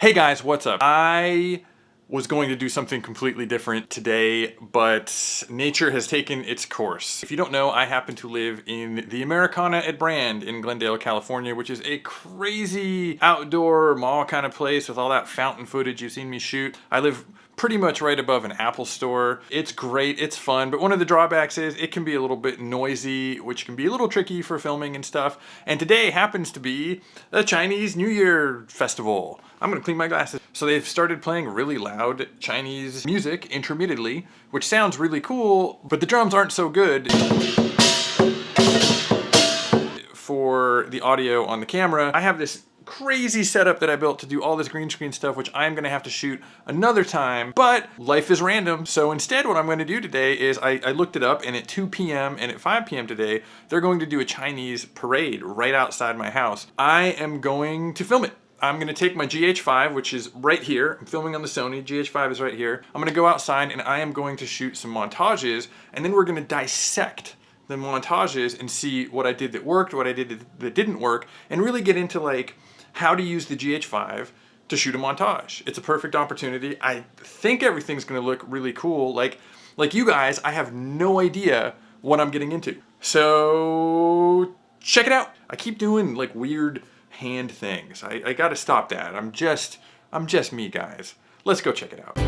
Hey guys, what's up? I was going to do something completely different today, but nature has taken its course. If you don't know, I happen to live in the Americana at Brand in Glendale, California, which is a crazy outdoor mall kind of place with all that fountain footage you've seen me shoot. I live pretty much right above an Apple store. It's great, it's fun, but one of the drawbacks is it can be a little bit noisy, which can be a little tricky for filming and stuff. And today happens to be a Chinese New Year festival. I'm gonna clean my glasses. So they've started playing really loud Chinese music intermittently, which sounds really cool, but the drums aren't so good for the audio on the camera. I have this crazy setup that I built to do all this green screen stuff, which I'm gonna have to shoot another time, but life is random. So instead what I'm gonna do today is I looked it up, and at 2 p.m. and at 5 p.m. today, they're going to do a Chinese parade right outside my house. I am going to film it. I'm gonna take my GH5, which is right here. I'm filming on the Sony, GH5 is right here. I'm gonna go outside and I am going to shoot some montages, and then we're gonna dissect the montages and see what I did that worked, what I did that didn't work, and really get into like how to use the GH5 to shoot a montage. It's a perfect opportunity. I think everything's gonna look really cool. Like you guys, I have no idea what I'm getting into. So check it out. I keep doing like weird hand things. I gotta stop that. I'm just me, guys. Let's go check it out.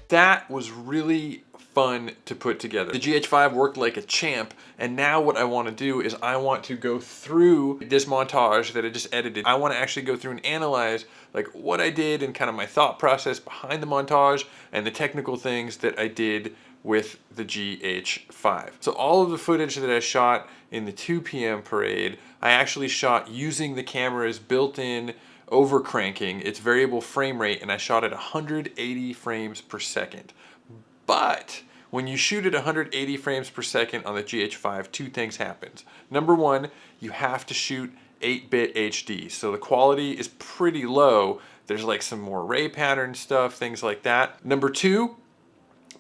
That was really fun to put together. The GH5 worked like a champ, and now what I want to do is I want to go through this montage that I just edited. I want to actually go through and analyze like what I did and kind of my thought process behind the montage and the technical things that I did with the GH5. So all of the footage that I shot in the 2 p.m. parade, I actually shot using the camera's built-in overcranking, its variable frame rate, and I shot at 180 frames per second. But when you shoot at 180 frames per second on the GH5, two things happens. Number one, you have to shoot 8-bit HD, so the quality is pretty low. There's like some more ray pattern stuff, things like that. Number two,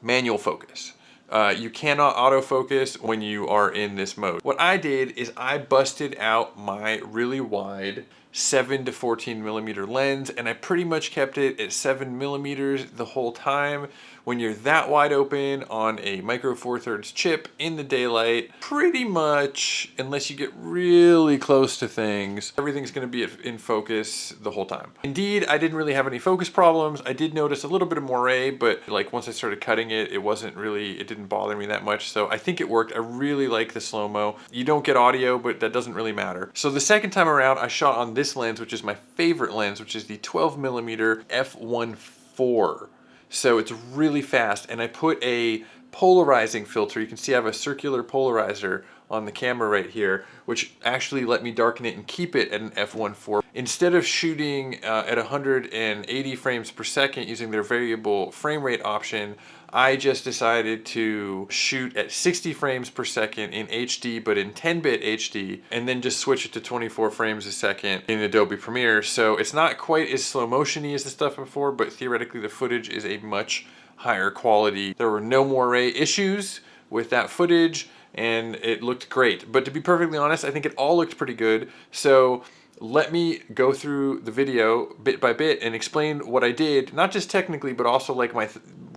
manual focus. You cannot autofocus when you are in this mode. What I did is I busted out my really wide 7 to 14 millimeter lens, and I pretty much kept it at 7 millimeters the whole time. When you're that wide open on a micro four thirds chip in the daylight, pretty much, unless you get really close to things, everything's gonna be in focus the whole time. Indeed, I didn't really have any focus problems. I did notice a little bit of moire, but like once I started cutting it, it didn't bother me that much. So I think it worked. I really like the slow-mo. You don't get audio, but that doesn't really matter. So the second time around, I shot on this lens, which is my favorite lens, which is the 12 millimeter f1.4. So it's really fast, and I put a polarizing filter. You can see I have a circular polarizer on the camera right here, which actually let me darken it and keep it at an f1.4. Instead of shooting at 180 frames per second using their variable frame rate option, I just decided to shoot at 60 frames per second in HD, but in 10-bit HD, and then just switch it to 24 frames a second in Adobe Premiere. So it's not quite as slow motion-y as the stuff before, but theoretically the footage is a much higher quality. There were no moire issues with that footage, and it looked great. But to be perfectly honest, I think it all looked pretty good. So let me go through the video bit by bit and explain what I did, not just technically, but also like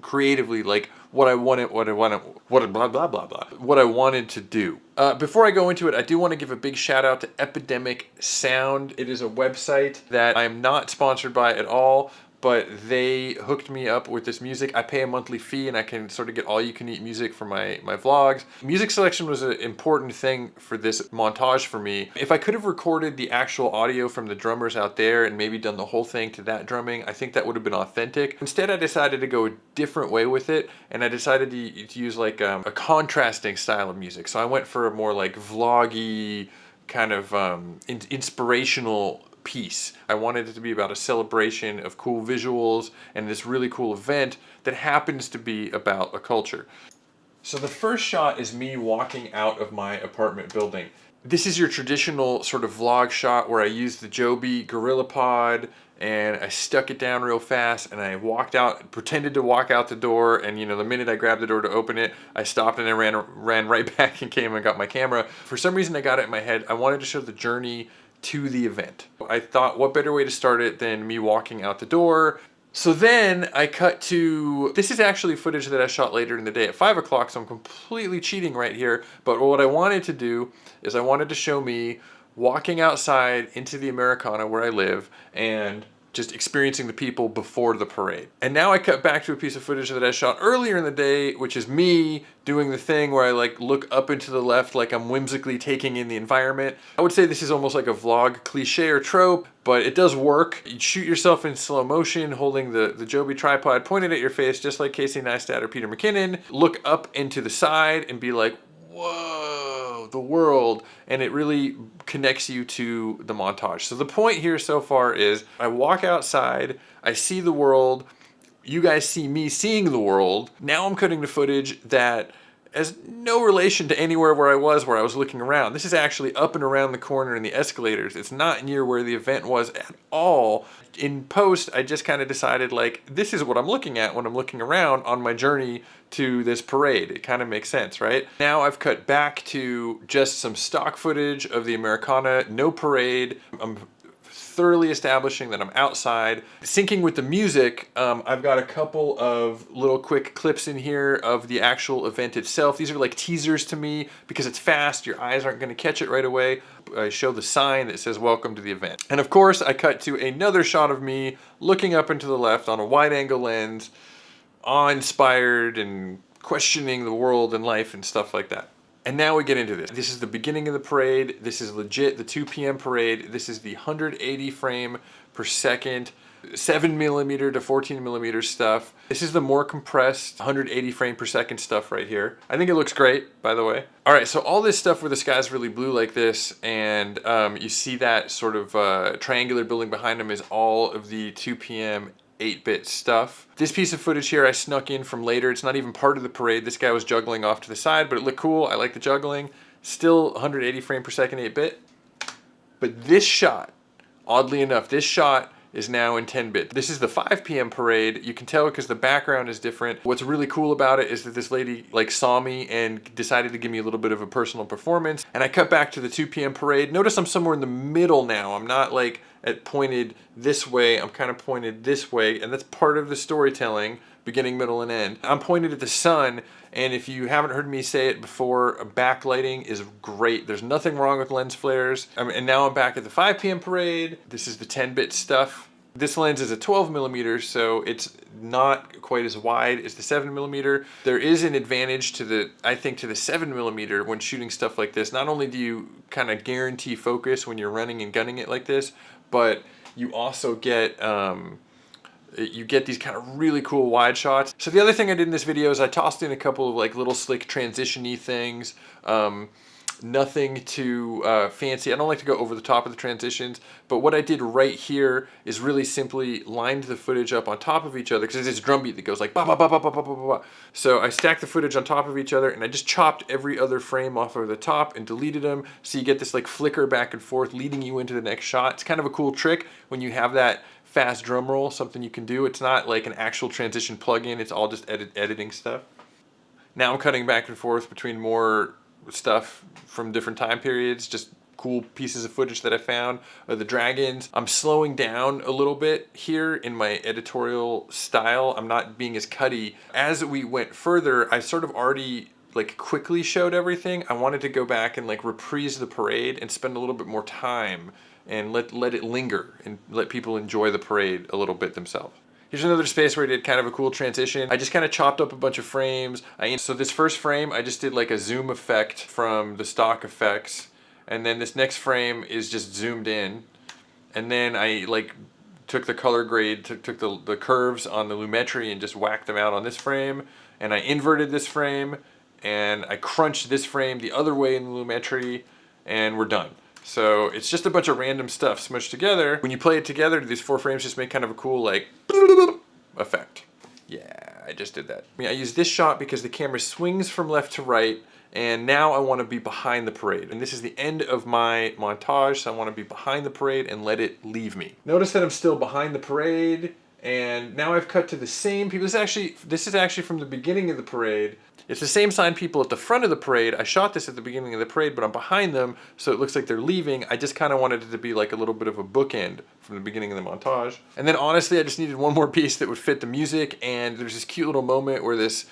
creatively, like what I wanted to do. Before I go into it, I do want to give a big shout out to Epidemic Sound. It is a website that I am not sponsored by at all, but they hooked me up with this music. I pay a monthly fee and I can sort of get all you can eat music for my vlogs. Music selection was an important thing for this montage for me. If I could have recorded the actual audio from the drummers out there and maybe done the whole thing to that drumming, I think that would have been authentic. Instead, I decided to go a different way with it, and I decided to use like a contrasting style of music. So I went for a more like vloggy, kind of inspirational piece. I wanted it to be about a celebration of cool visuals and this really cool event that happens to be about a culture. So the first shot is me walking out of my apartment building. This is your traditional sort of vlog shot where I used the Joby GorillaPod and I stuck it down real fast and I walked out, pretended to walk out the door, and you know, the minute I grabbed the door to open it, I stopped and I ran right back and came and got my camera. For some reason I got it in my head, I wanted to show the journey to the event. I thought, what better way to start it than me walking out the door? So then I cut to, this is actually footage that I shot later in the day at 5 o'clock, so I'm completely cheating right here. But what I wanted to do is I wanted to show me walking outside into the Americana where I live and just experiencing the people before the parade. And now I cut back to a piece of footage that I shot earlier in the day, which is me doing the thing where I like look up and to the left like I'm whimsically taking in the environment. I would say this is almost like a vlog cliche or trope, but it does work. You shoot yourself in slow motion holding the Joby tripod pointed at your face, just like Casey Neistat or Peter McKinnon. Look up and to the side and be like, whoa, the world, and it really connects you to the montage. So the point here so far is I walk outside, I see the world, you guys see me seeing the world. Now I'm cutting the footage that has no relation to anywhere where I was looking around. This is actually up and around the corner in the escalators. It's not near where the event was at all. In post, I just kind of decided like, this is what I'm looking at when I'm looking around on my journey to this parade. It kind of makes sense, right? Now I've cut back to just some stock footage of the Americana, no parade. I'm thoroughly establishing that I'm outside. Syncing with the music, I've got a couple of little quick clips in here of the actual event itself. These are like teasers to me because it's fast, your eyes aren't gonna catch it right away. I show the sign that says welcome to the event. And of course, I cut to another shot of me looking up and to the left on a wide angle lens, awe-inspired and questioning the world and life and stuff like that. And now we get into this. This is the beginning of the parade. This is legit the 2 p.m. parade. This is the 180 frame per second, 7mm to 14mm stuff. This is the more compressed 180 frame per second stuff right here. I think it looks great, by the way. All right, so all this stuff where the sky's really blue like this, and you see that sort of triangular building behind them is all of the 2 p.m. 8-bit stuff. This piece of footage here I snuck in from later. It's not even part of the parade. This guy was juggling off to the side, but it looked cool. I like the juggling. Still 180 frame per second 8-bit. But this shot, oddly enough, this shot is now in 10-bit. This is the 5 p.m. parade. You can tell because the background is different. What's really cool about it is that this lady like saw me and decided to give me a little bit of a personal performance. And I cut back to the 2 p.m. parade. Notice I'm somewhere in the middle now. I'm not like pointed this way. I'm kind of pointed this way, and that's part of the storytelling, beginning, middle, and end. I'm pointed at the sun, and if you haven't heard me say it before, backlighting is great. There's nothing wrong with lens flares. And now I'm back at the 5 p.m. parade. This is the 10-bit stuff. This lens is a 12mm, so it's not quite as wide as the 7mm. There is an advantage to the, I think, to the 7mm when shooting stuff like this. Not only do you kind of guarantee focus when you're running and gunning it like this, but you also get these kind of really cool wide shots. So the other thing I did in this video is I tossed in a couple of like little slick transition-y things. Nothing too fancy. I don't like to go over the top of the transitions, but what I did right here is really simply lined the footage up on top of each other because there's this drum beat that goes like ba ba ba ba ba ba ba ba. So I stacked the footage on top of each other and I just chopped every other frame off of the top and deleted them, so you get this like flicker back and forth leading you into the next shot. It's kind of a cool trick when you have that fast drum roll, something you can do. It's not like an actual transition plugin, it's all just editing stuff. Now I'm cutting back and forth between more stuff from different time periods, just cool pieces of footage that I found of the dragons. I'm slowing down a little bit here in my editorial style. I'm not being as cutty. As we went further, I sort of already like quickly showed everything. I wanted to go back and like reprise the parade and spend a little bit more time and let it linger and let people enjoy the parade a little bit themselves. Here's another space where I did kind of a cool transition. I just kind of chopped up a bunch of frames. So this first frame, I just did like a zoom effect from the stock effects. And then this next frame is just zoomed in. And then I like took the color grade, took the curves on the lumetri and just whacked them out on this frame. And I inverted this frame and I crunched this frame the other way in the lumetri and we're done. So it's just a bunch of random stuff smushed together. When you play it together, these 4 frames just make kind of a cool like effect. Yeah, I just did that. I use this shot because the camera swings from left to right, and now I want to be behind the parade. And this is the end of my montage, so I want to be behind the parade and let it leave me. Notice that I'm still behind the parade, and now I've cut to the same people. This is actually from the beginning of the parade. It's the same sign people at the front of the parade. I shot this at the beginning of the parade, but I'm behind them, so it looks like they're leaving. I just kind of wanted it to be like a little bit of a bookend from the beginning of the montage. And then honestly, I just needed one more piece that would fit the music, and there's this cute little moment where this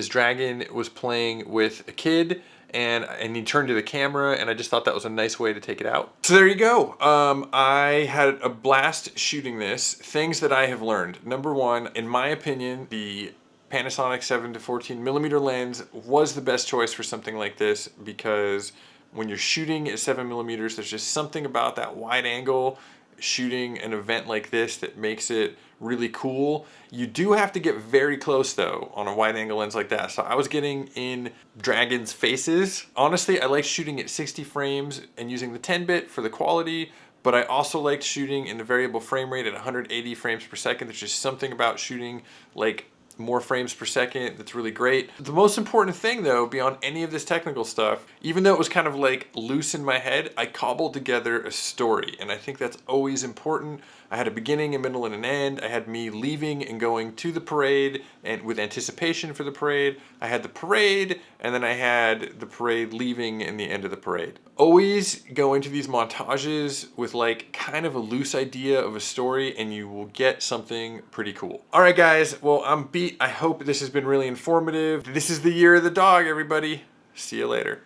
dragon was playing with a kid, and he turned to the camera, and I just thought that was a nice way to take it out. So there you go. I had a blast shooting this. Things that I have learned. Number one, in my opinion, the Panasonic 7 to 14 millimeter lens was the best choice for something like this, because when you're shooting at 7 millimeters, there's just something about that wide angle shooting an event like this that makes it really cool. You do have to get very close though on a wide angle lens like that. So I was getting in dragons' faces. Honestly, I like shooting at 60 frames and using the 10-bit for the quality, but I also liked shooting in the variable frame rate at 180 frames per second. There's just something about shooting like more frames per second that's really great. The most important thing though, beyond any of this technical stuff, even though it was kind of like loose in my head, I cobbled together a story, and I think that's always important. I had a beginning, a middle, and an end. I had me leaving and going to the parade and with anticipation for the parade. I had the parade, and then I had the parade leaving and the end of the parade. Always go into these montages with like kind of a loose idea of a story, and you will get something pretty cool. All right guys, well, I'm beat. I hope this has been really informative. This is the year of the dog, everybody. See you later.